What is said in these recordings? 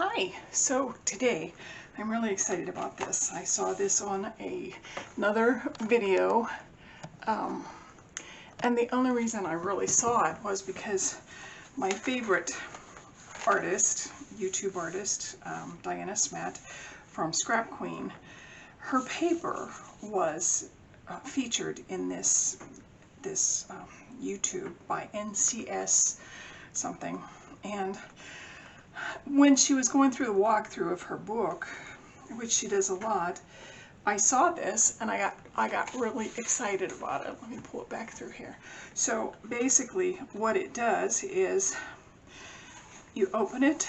Hi, so today I'm really excited about this. I saw this on another video, and the only reason I really saw it was because my favorite artist, YouTube artist, Diana Smit from ScrapQueen, her paper was featured in this YouTube by NCS something, and when she was going through the walkthrough of her book, which she does a lot, I saw this and I got really excited about it. Let me pull it back through here. So basically what it does is you open it,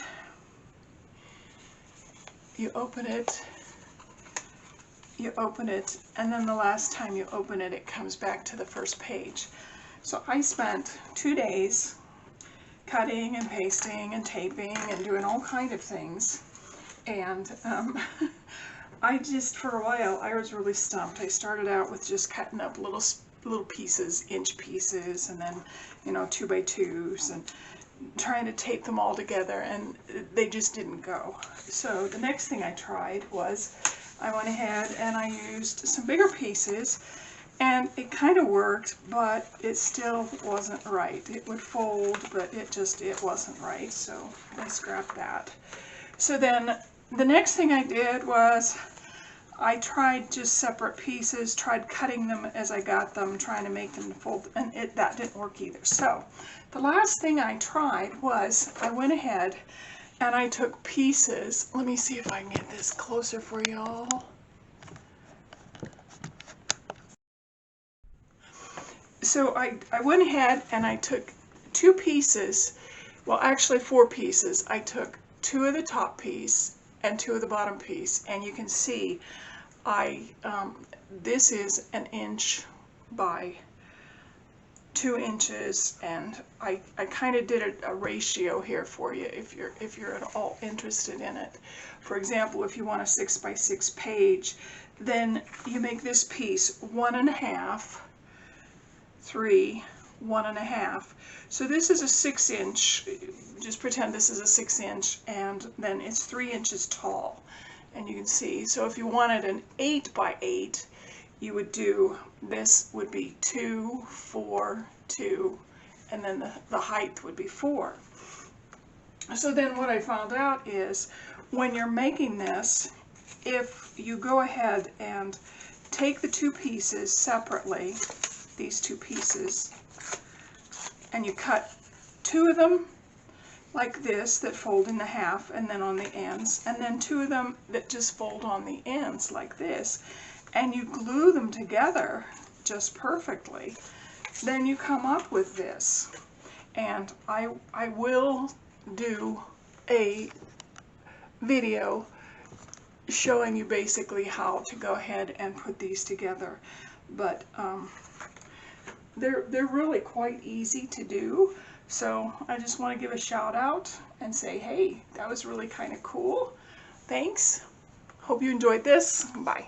and then the last time you open it, it comes back to the first page. So I spent 2 days cutting and pasting and taping and doing all kind of things, and I just, for a while, I was really stumped. I started out with just cutting up little pieces, inch pieces, and then 2 by 2s, and trying to tape them all together, and they just didn't go. So the next thing I tried was I went ahead and I used some bigger pieces, and it kind of worked, but it still wasn't right. It would fold, but it wasn't right, so I scrapped that. So then the next thing I did was I tried just separate pieces, tried cutting them as I got them, trying to make them fold, and that didn't work either. So the last thing I tried was I went ahead and I took pieces. Let me see if I can get this closer for y'all. So I went ahead and I took 2 pieces, well actually 4 pieces. I took 2 of the top piece and 2 of the bottom piece, and you can see this is 1 inch by 2 inches, and I kind of did a ratio here for you if you're at all interested in it. For example, if you want a 6 by 6 page, then you make this piece 1.5, 3, 1.5. So this is a 6 inch, just pretend this is a 6 inch, and then it's 3 inches tall. And you can see, so if you wanted an 8 by 8, you would do, this would be 2, 4, 2, and then the height would be 4. So then what I found out is when you're making this, if you go ahead and take the 2 pieces separately, these 2 pieces, and you cut 2 of them like this that fold in the half and then on the ends, and then 2 of them that just fold on the ends like this, and you glue them together just perfectly, then you come up with this. And I will do a video showing you basically how to go ahead and put these together, but they're really quite easy to do. So I just want to give a shout out and say, hey, that was really kind of cool. Thanks. Hope you enjoyed this. Bye.